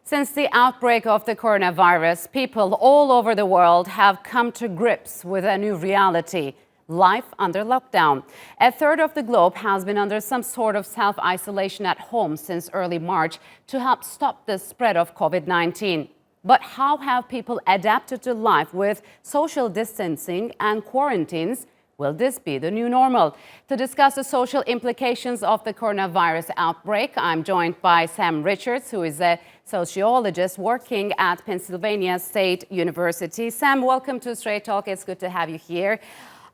Since the outbreak of the coronavirus, people all over the world have come to grips with a new reality: life under lockdown. A third of the globe has been under some sort of self-isolation at home since early March to help stop the spread of COVID-19. But how have people adapted to life with social distancing and quarantines? Will this be the new normal? To discuss the social implications of the coronavirus outbreak, I'm joined by Sam Richards, who is a sociologist working at Pennsylvania State University. Sam, welcome to Straight Talk. It's good to have you here.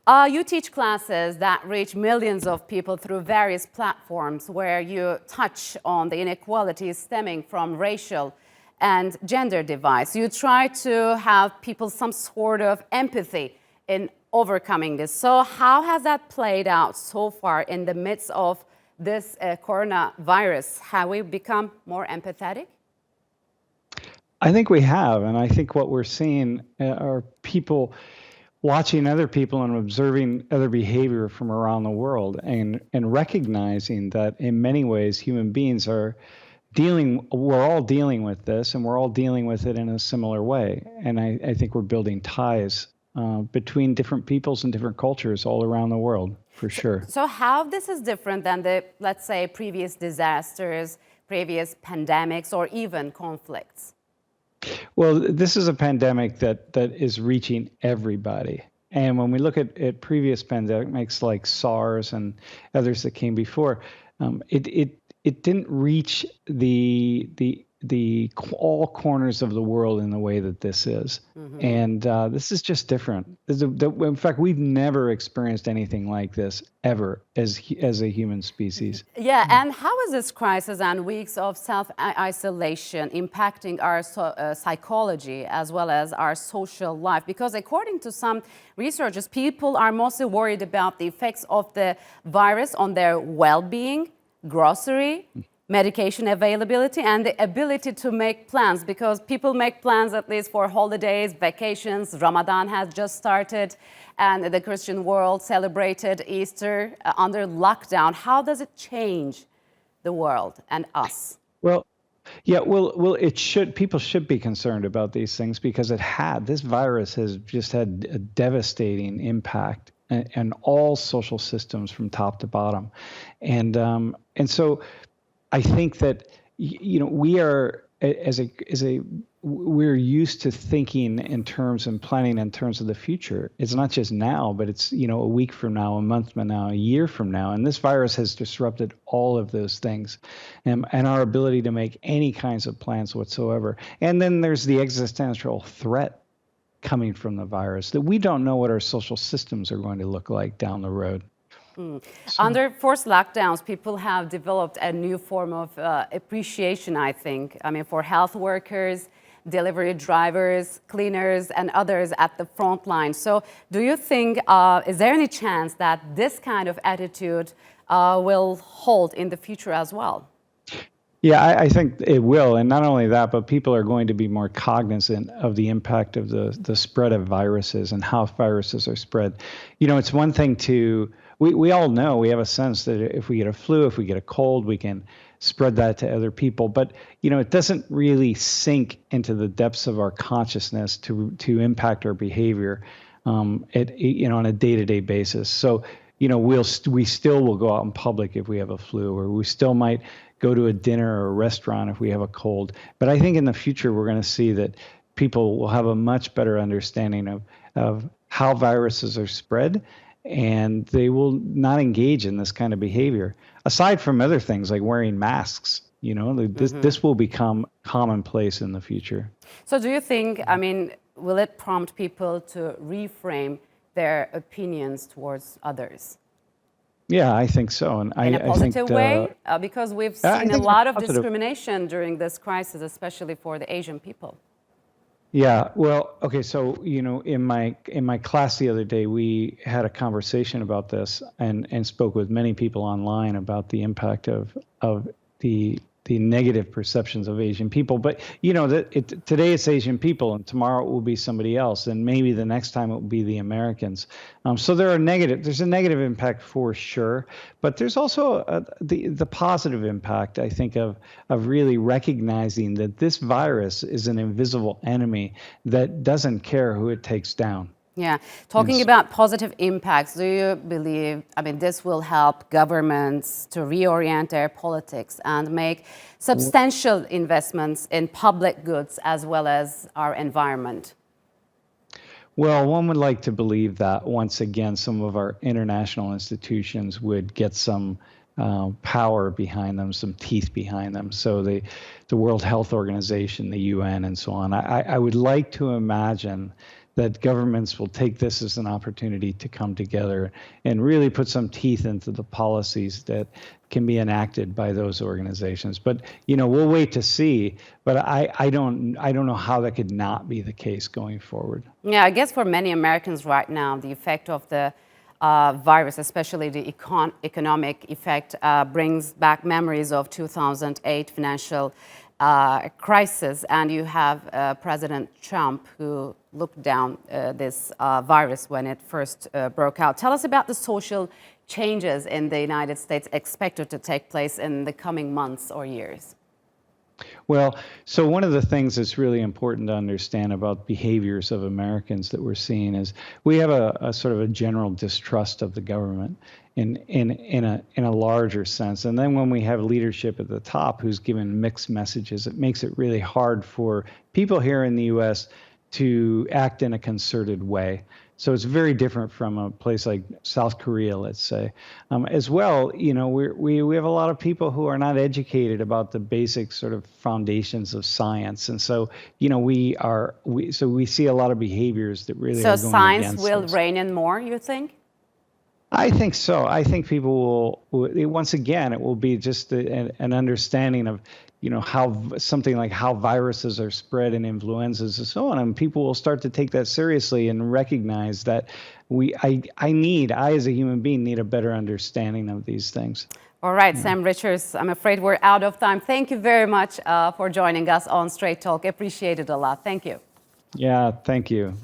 You teach classes that reach millions of people through various platforms where you touch on the inequalities stemming from racial and gender divides. You try to have people some sort of empathy in overcoming this. So how has that played out so far in the midst of this coronavirus? Have we become more empathetic? I think we have, and I think what we're seeing are people watching other people and observing other behavior from around the world and recognizing that in many ways human beings are we're all dealing with this, and we're all dealing with it in a similar way. And I think we're building ties between different peoples and different cultures all around the world, for sure. So how this is different than the, let's say, previous disasters, previous pandemics, or even conflicts? Well, this is a pandemic that is reaching everybody. And when we look at previous pandemics like SARS and others that came before, it didn't reach the all corners of the world in the way that this is. Mm-hmm. And this is just different. In fact, we've never experienced anything like this ever as a human species. Yeah, and how is this crisis and weeks of self-isolation impacting our psychology as well as our social life? Because according to some researchers, people are mostly worried about the effects of the virus on their well-being, grocery, medication availability, and the ability to make plans, because people make plans at least for holidays, vacations. Ramadan has just started, and the Christian world celebrated Easter under lockdown. How does it change the world and us? Well, yeah, it should. People should be concerned about these things because this virus has just had a devastating impact on all social systems from top to bottom, and so I think that we are we're used to thinking in terms and planning in terms of the future. It's not just now, but it's a week from now, a month from now, a year from now, and this virus has disrupted all of those things, and our ability to make any kinds of plans whatsoever. And then there's the existential threat coming from the virus that we don't know what our social systems are going to look like down the road. Under forced lockdowns, people have developed a new form of appreciation, I think. I mean, for health workers, delivery drivers, cleaners, and others at the front line. So do you think, is there any chance that this kind of attitude will hold in the future as well? Yeah, I think it will. And not only that, but people are going to be more cognizant of the impact of the spread of viruses and how viruses are spread. It's one thing we all know, we have a sense that if we get a flu, if we get a cold, we can spread that to other people. But, it doesn't really sink into the depths of our consciousness to impact our behavior on a day-to-day basis. So, we still will go out in public if we have a flu, or we still might go to a dinner or a restaurant if we have a cold. But I think in the future, we're going to see that people will have a much better understanding of how viruses are spread, and they will not engage in this kind of behavior. Aside from other things like wearing masks, this will become commonplace in the future. So do you think, will it prompt people to reframe their opinions towards others? Yeah, I think so. And in a positive way? Because we've seen a lot of discrimination during this crisis, especially for the Asian people. Yeah, well, okay, so in my class the other day, we had a conversation about this and spoke with many people online about the impact of the the negative perceptions of Asian people. But today it's Asian people, and tomorrow it will be somebody else, and maybe the next time it will be the Americans. So there's a negative impact for sure, but there's also the positive impact, I think, of really recognizing that this virus is an invisible enemy that doesn't care who it takes down. Yeah. Talking about positive impacts, do you believe, this will help governments to reorient their politics and make substantial investments in public goods as well as our environment? Well, one would like to believe that once again, some of our international institutions would get some power behind them, some teeth behind them. So the World Health Organization, the UN, and so on. I would like to imagine that governments will take this as an opportunity to come together and really put some teeth into the policies that can be enacted by those organizations. But we'll wait to see. But I don't know how that could not be the case going forward. Yeah, I guess for many Americans right now, the effect of the virus, especially the economic effect, brings back memories of 2008 financial crisis, and you have President Trump who looked down this virus when it first broke out. Tell us about the social changes in the United States expected to take place in the coming months or years. Well, so one of the things that's really important to understand about behaviors of Americans that we're seeing is we have a sort of a general distrust of the government in a larger sense. And then when we have leadership at the top who's given mixed messages, it makes it really hard for people here in the U.S. to act in a concerted way. So it's very different from a place like South Korea, let's say. As well, we have a lot of people who are not educated about the basic sort of foundations of science, and so we see a lot of behaviors that really are going science against will us. reign in more, you think? I think so. I think people will once again, it will be just an understanding of how viruses are spread and influenzas and so on, and people will start to take that seriously and recognize that I as a human being need a better understanding of these things. All right, Sam Richards, I'm afraid we're out of time. Thank you very much for joining us on Straight Talk. Appreciate it a lot. Thank you. Yeah, thank you.